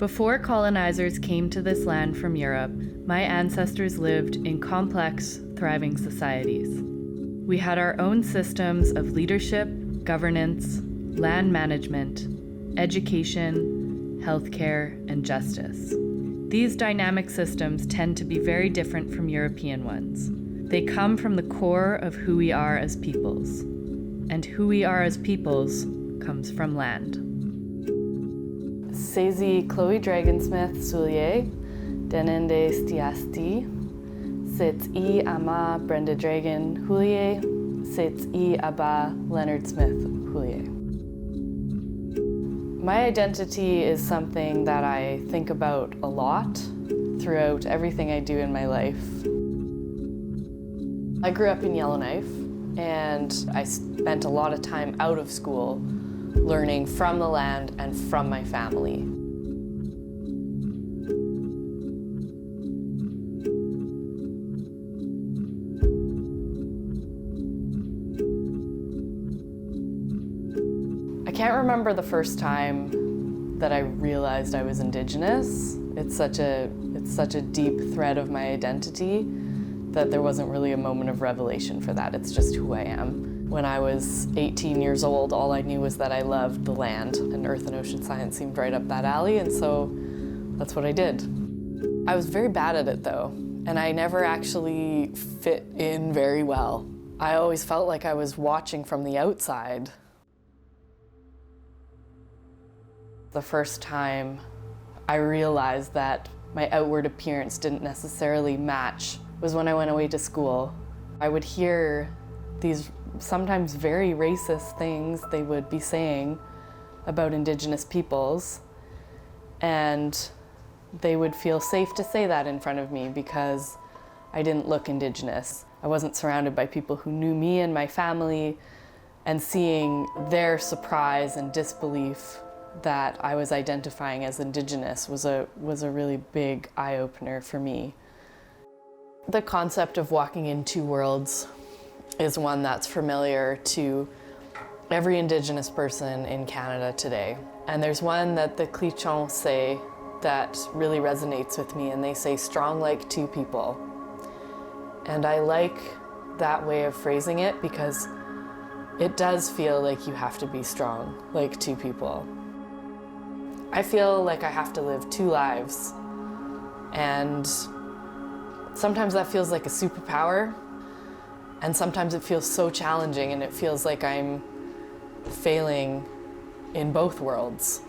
Before colonizers came to this land from Europe, my ancestors lived in complex, thriving societies. We had our own systems of leadership, governance, land management, education, healthcare, and justice. These dynamic systems tend to be very different from European ones. They come from the core of who we are as peoples. And who we are as peoples comes from land. Sezi Chloe Dragonsmith Soulier, Denende Stiasti, Sits I Ama Brenda Dragon Houlier, Sits I Abba Leonard Smith Houlier. My identity is something that I think about a lot throughout everything I do in my life. I grew up in Yellowknife, and I spent a lot of time out of school learning from the land and from my family. I can't remember the first time that I realized I was Indigenous. It's such a deep thread of my identity that there wasn't really a moment of revelation for that. It's just who I am. When I was 18 years old, all I knew was that I loved the land, and earth and ocean science seemed right up that alley, and so that's what I did. I was very bad at it though, and I never actually fit in very well. I always felt like I was watching from the outside. The first time I realized that my outward appearance didn't necessarily match was when I went away to school. I would hear these sometimes very racist things they would be saying about Indigenous peoples, and they would feel safe to say that in front of me because I didn't look Indigenous. I wasn't surrounded by people who knew me and my family, and seeing their surprise and disbelief that I was identifying as Indigenous was a really big eye-opener for me. The concept of walking in two worlds is one that's familiar to every Indigenous person in Canada today. And there's one that the Clichons say that really resonates with me, and they say, strong like two people. And I like that way of phrasing it because it does feel like you have to be strong like two people. I feel like I have to live two lives, and sometimes that feels like a superpower, and sometimes it feels so challenging and it feels like I'm failing in both worlds.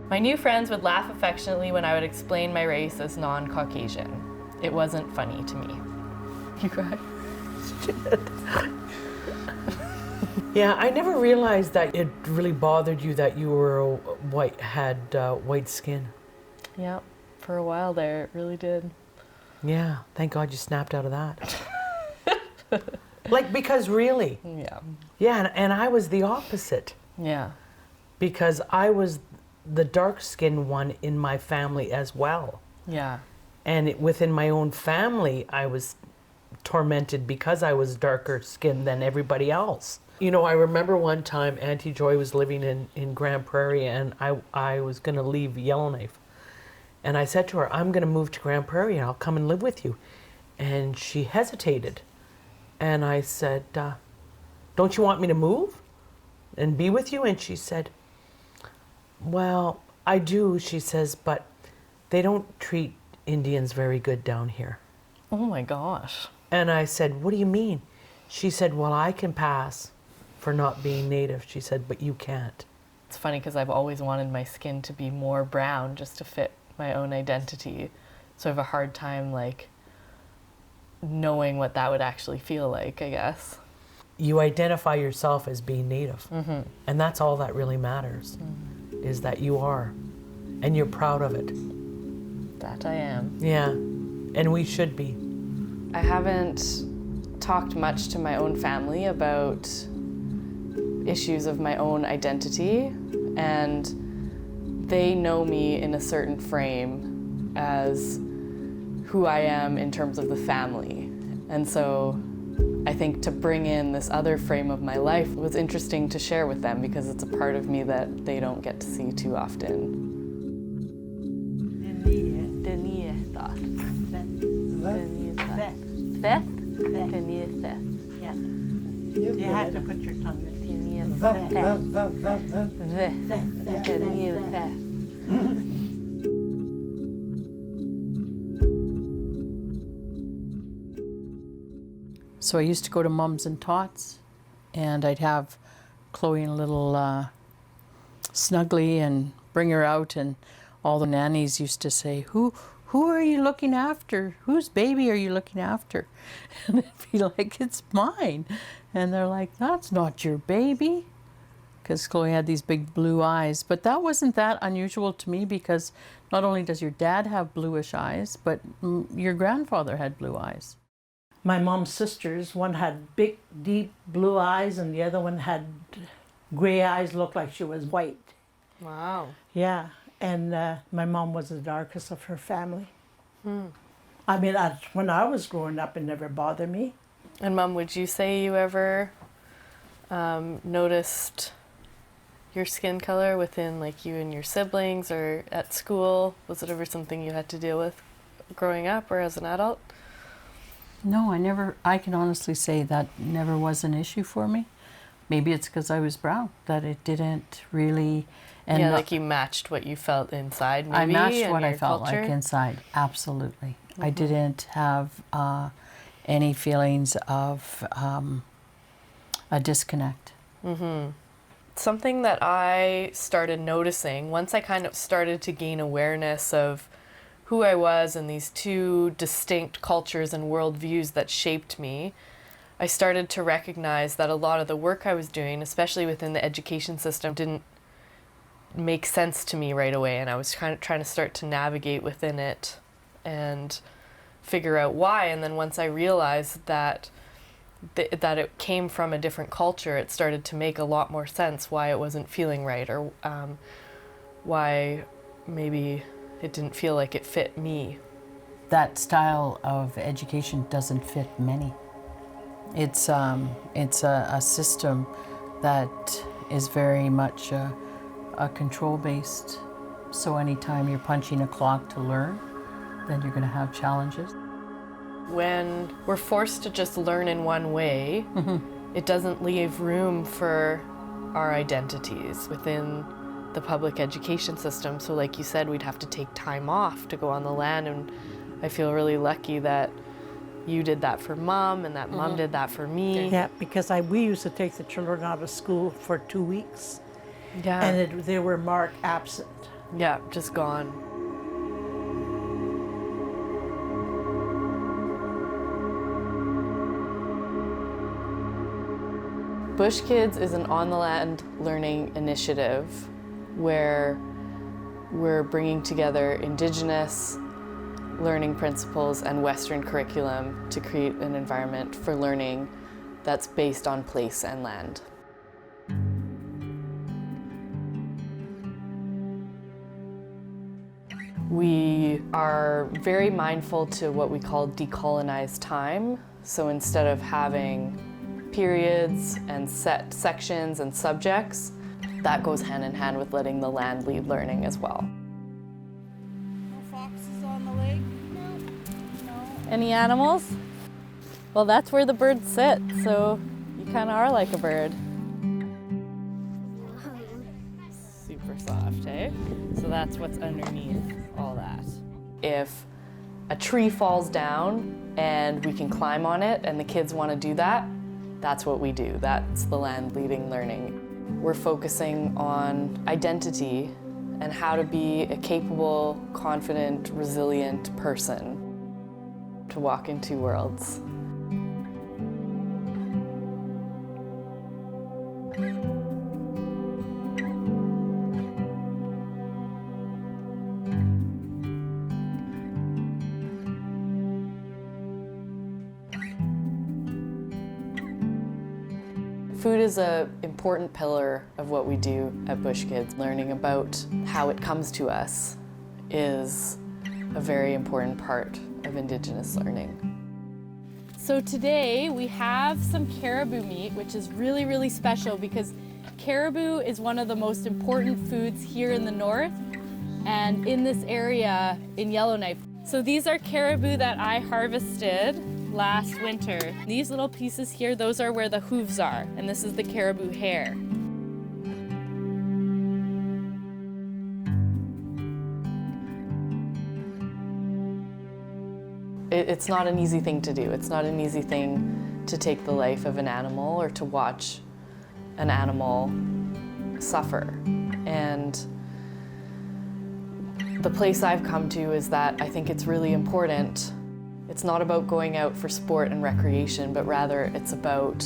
My new friends would laugh affectionately when I would explain my race as non-Caucasian. It wasn't funny to me. You cry? Yeah, I never realized that it really bothered you that you were had white skin. Yeah, for a while there, it really did. Yeah, thank God you snapped out of that. Like, because really. Yeah. Yeah, and I was the opposite. Yeah. Because I was the dark-skinned one in my family as well. Yeah. And within my own family, I was tormented because I was darker skinned than everybody else. You know, I remember one time Auntie Joy was living in Grand Prairie, and I was going to leave Yellowknife. And I said to her, I'm going to move to Grand Prairie and I'll come and live with you. And she hesitated. And I said, don't you want me to move and be with you? And she said, well, I do, she says, but they don't treat Indians very good down here. Oh my gosh. And I said, what do you mean? She said, well, I can pass for not being Native. She said, but you can't. It's funny because I've always wanted my skin to be more brown just to fit my own identity. So I have a hard time like knowing what that would actually feel like, I guess. You identify yourself as being Native. Mm-hmm. And that's all that really matters, is that you are. And you're proud of it. That I am. Yeah, and we should be. I haven't talked much to my own family about issues of my own identity, and they know me in a certain frame as who I am in terms of the family. And so I think to bring in this other frame of my life was interesting to share with them because it's a part of me that they don't get to see too often. You have to put your tongue in. So I used to go to Mums and Tots, and I'd have Chloe in a little snuggly and bring her out, and all the nannies used to say, Who are you looking after? Whose baby are you looking after? And it'd be like, it's mine. And they're like, that's not your baby. Because Chloe had these big blue eyes. But that wasn't that unusual to me because not only does your dad have bluish eyes, but your grandfather had blue eyes. My mom's sisters, one had big, deep blue eyes, and the other one had gray eyes, looked like she was white. Wow. Yeah, and my mom was the darkest of her family. I mean, when I was growing up, it never bothered me. And Mom, would you say you ever noticed your skin color within like you and your siblings or at school? Was it ever something you had to deal with growing up or as an adult? No, I can honestly say that never was an issue for me. Maybe it's because I was brown, that it didn't really... And yeah, like you matched what you felt inside, maybe? I matched what I felt culture? like inside, absolutely. I didn't have any feelings of a disconnect. Something that I started noticing, once I kind of started to gain awareness of who I was and these two distinct cultures and worldviews that shaped me, I started to recognize that a lot of the work I was doing, especially within the education system, didn't make sense to me right away, and I was kind of trying to start to navigate within it and figure out why. And then once I realized that that it came from a different culture, it started to make a lot more sense why it wasn't feeling right, or why maybe it didn't feel like it fit me. That style of education doesn't fit many. It's a system that is very much a control-based. So anytime you're punching a clock to learn, then you're going to have challenges. When we're forced to just learn in one way, it doesn't leave room for our identities within the public education system. So like you said, we'd have to take time off to go on the land, and I feel really lucky that you did that for Mom and that Mom did that for me. Yeah, because we used to take the children out of school for 2 weeks, Yeah. and they were marked absent. Yeah, just gone. Bush Kids is an on-the-land learning initiative where we're bringing together Indigenous learning principles and Western curriculum to create an environment for learning that's based on place and land. We are very mindful to what we call decolonized time. So instead of having periods and set sections and subjects, that goes hand in hand with letting the land lead learning as well. No foxes on the lake? No. Any animals? Well, that's where the birds sit, so you kind of are like a bird. Super soft, eh? So that's what's underneath all that. If a tree falls down and we can climb on it and the kids want to do that, that's what we do. That's the land leading learning. We're focusing on identity and how to be a capable, confident, resilient person to walk in two worlds. Food is an important pillar of what we do at Bush Kids. Learning about how it comes to us is a very important part of Indigenous learning. So today we have some caribou meat, which is really, really special because caribou is one of the most important foods here in the north and in this area in Yellowknife. So these are caribou that I harvested last winter. These little pieces here, those are where the hooves are, and this is the caribou hair. It's not an easy thing to do. It's not an easy thing to take the life of an animal or to watch an animal suffer. And the place I've come to is that I think it's really important. It's not about going out for sport and recreation, but rather it's about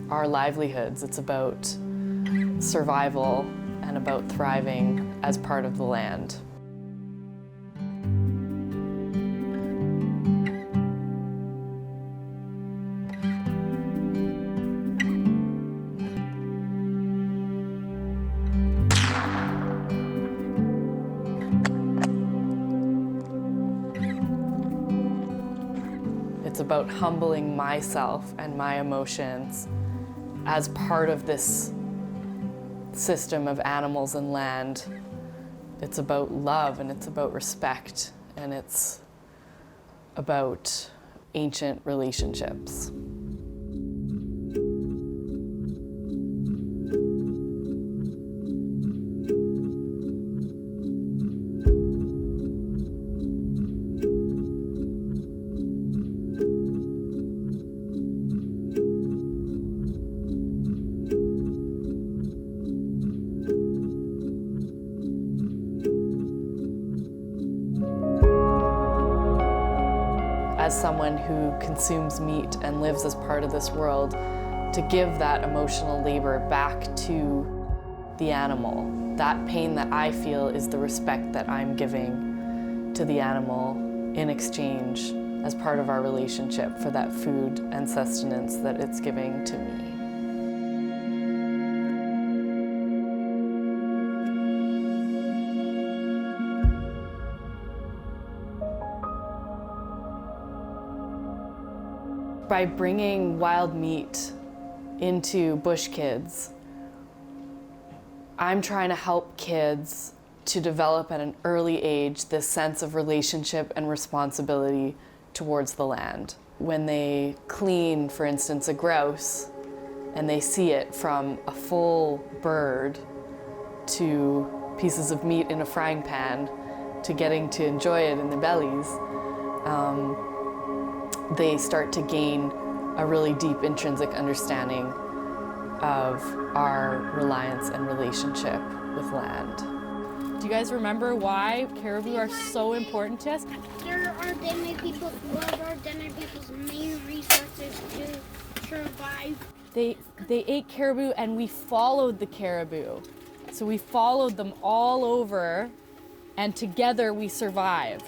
our livelihoods. It's about survival and about thriving as part of the land. It's about humbling myself and my emotions as part of this system of animals and land. It's about love and it's about respect and it's about ancient relationships. As someone who consumes meat and lives as part of this world, to give that emotional labor back to the animal. That pain that I feel is the respect that I'm giving to the animal in exchange as part of our relationship for that food and sustenance that it's giving to me. By bringing wild meat into Bush Kids, I'm trying to help kids to develop at an early age this sense of relationship and responsibility towards the land. When they clean, for instance, a grouse, and they see it from a full bird to pieces of meat in a frying pan to getting to enjoy it in their bellies, they start to gain a really deep intrinsic understanding of our reliance and relationship with land. Do you guys remember why caribou are so important to us? They're our Dene people's, one of our Dene people's main resources to survive. They ate caribou and we followed the caribou. So we followed them all over and together we survived.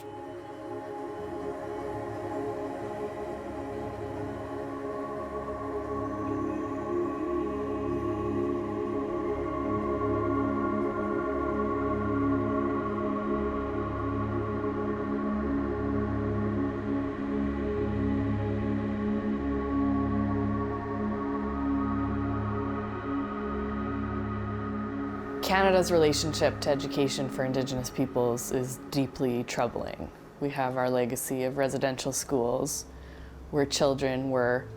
Canada's relationship to education for Indigenous peoples is deeply troubling. We have our legacy of residential schools where children were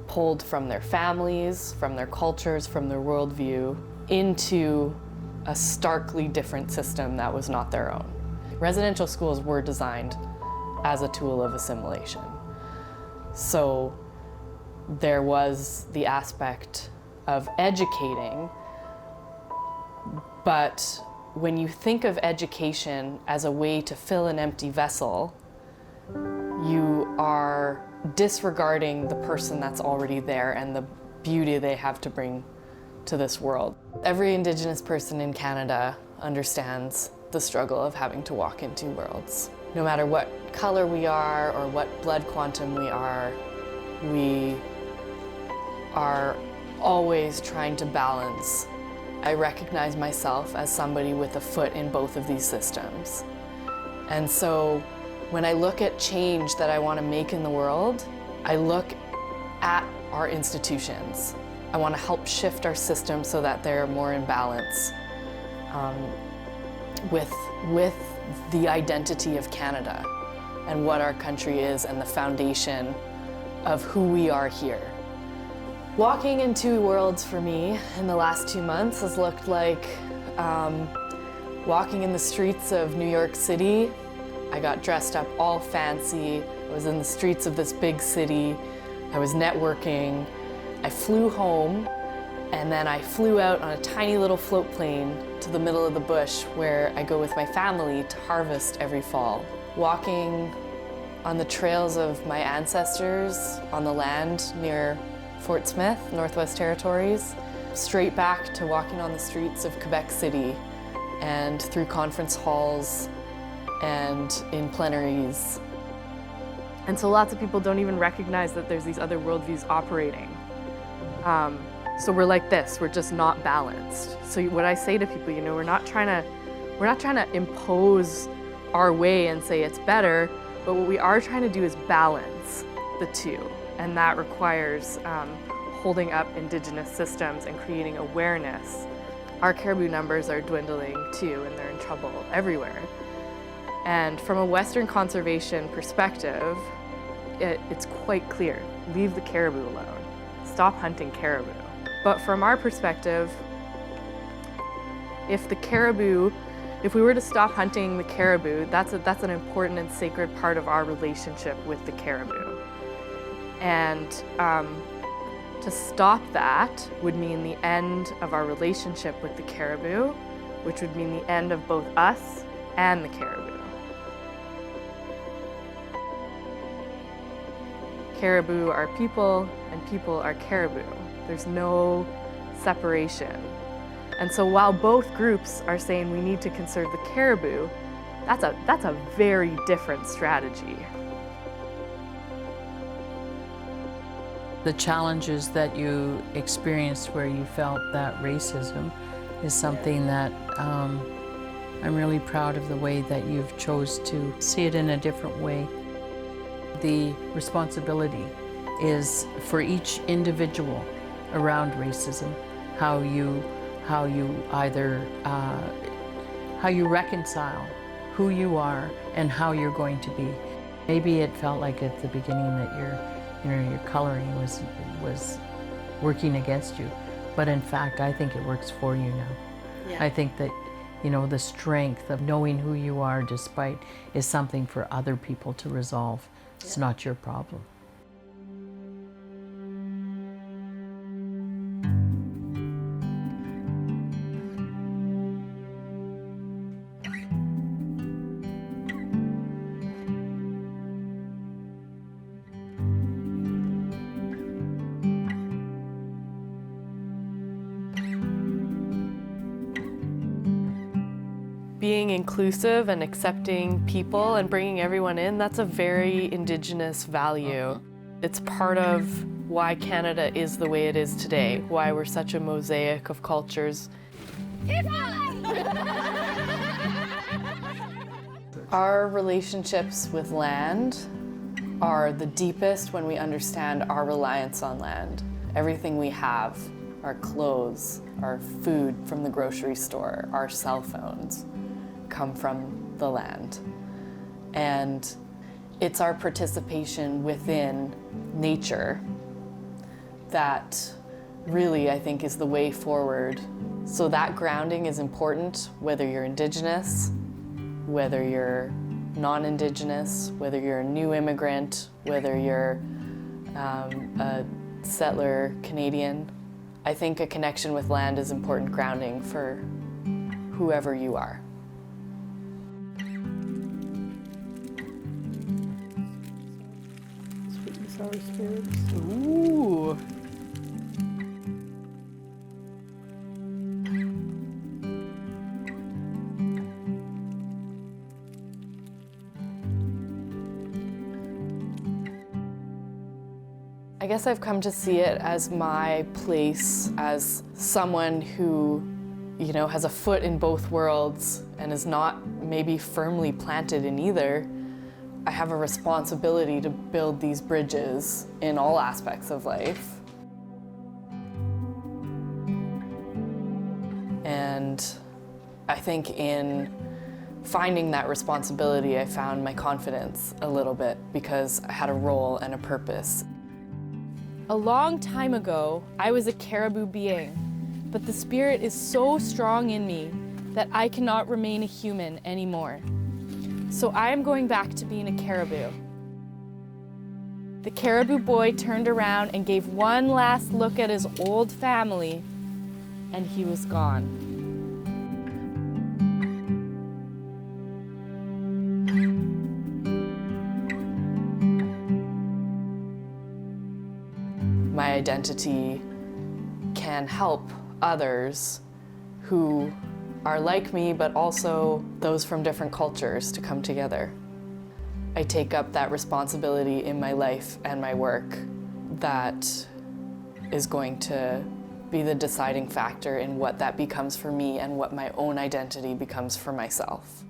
pulled from their families, from their cultures, from their worldview, into a starkly different system that was not their own. Residential schools were designed as a tool of assimilation. So there was the aspect of educating, but when you think of education as a way to fill an empty vessel, you are disregarding the person that's already there and the beauty they have to bring to this world. Every Indigenous person in Canada understands the struggle of having to walk in two worlds. No matter what color we are or what blood quantum we are always trying to balance. I recognize myself as somebody with a foot in both of these systems. And so when I look at change that I want to make in the world, I look at our institutions. I want to help shift our systems so that they're more in balance with the identity of Canada and what our country is and the foundation of who we are here. Walking in two worlds for me in the last 2 months has looked like walking in the streets of New York City. I got dressed up all fancy. I was in the streets of this big city. I was networking. I flew home, and then I flew out on a tiny little float plane to the middle of the bush where I go with my family to harvest every fall. Walking on the trails of my ancestors on the land near Fort Smith, Northwest Territories, straight back to walking on the streets of Quebec City and through conference halls and in plenaries. And so lots of people don't even recognize that there's these other worldviews operating. So we're like this, we're just not balanced. So what I say to people, we're not trying to impose our way and say it's better, but what we are trying to do is balance the two. And that requires holding up Indigenous systems and creating awareness. Our caribou numbers are dwindling too, and they're in trouble everywhere. And from a Western conservation perspective, it's quite clear. Leave the caribou alone. Stop hunting caribou. But from our perspective, if we were to stop hunting the caribou, that's an important and sacred part of our relationship with the caribou. And to stop that would mean the end of our relationship with the caribou, which would mean the end of both us and the caribou. Caribou are people, and people are caribou. There's no separation. And so while both groups are saying we need to conserve the caribou, that's a very different strategy. The challenges that you experienced where you felt that racism is something that I'm really proud of the way that you've chose to see it in a different way. The responsibility is for each individual around racism, how you reconcile who you are and how you're going to be. Maybe it felt like at the beginning that your coloring was working against you, but in fact I think it works for you now. Yeah. I think that the strength of knowing who you are despite is something for other people to resolve. It's not your problem. Being inclusive and accepting people and bringing everyone in, that's a very Indigenous value. It's part of why Canada is the way it is today, why we're such a mosaic of cultures. Our relationships with land are the deepest when we understand our reliance on land. Everything we have, our clothes, our food from the grocery store, our cell phones, come from the land. And it's our participation within nature that really, I think, is the way forward. So that grounding is important, whether you're Indigenous, whether you're non-Indigenous, whether you're a new immigrant, whether you're a settler Canadian. I think a connection with land is important grounding for whoever you are. Sour spirits. Ooh. guess I've come to see it as my place as someone who, you know, has a foot in both worlds and is not maybe firmly planted in either. I have a responsibility to build these bridges in all aspects of life. And I think in finding that responsibility, I found my confidence a little bit because I had a role and a purpose. A long time ago, I was a caribou being, but the spirit is so strong in me that I cannot remain a human anymore. So I am going back to being a caribou. The caribou boy turned around and gave one last look at his old family, and he was gone. My identity can help others who are like me, but also those from different cultures to come together. I take up that responsibility in my life and my work that is going to be the deciding factor in what that becomes for me and what my own identity becomes for myself.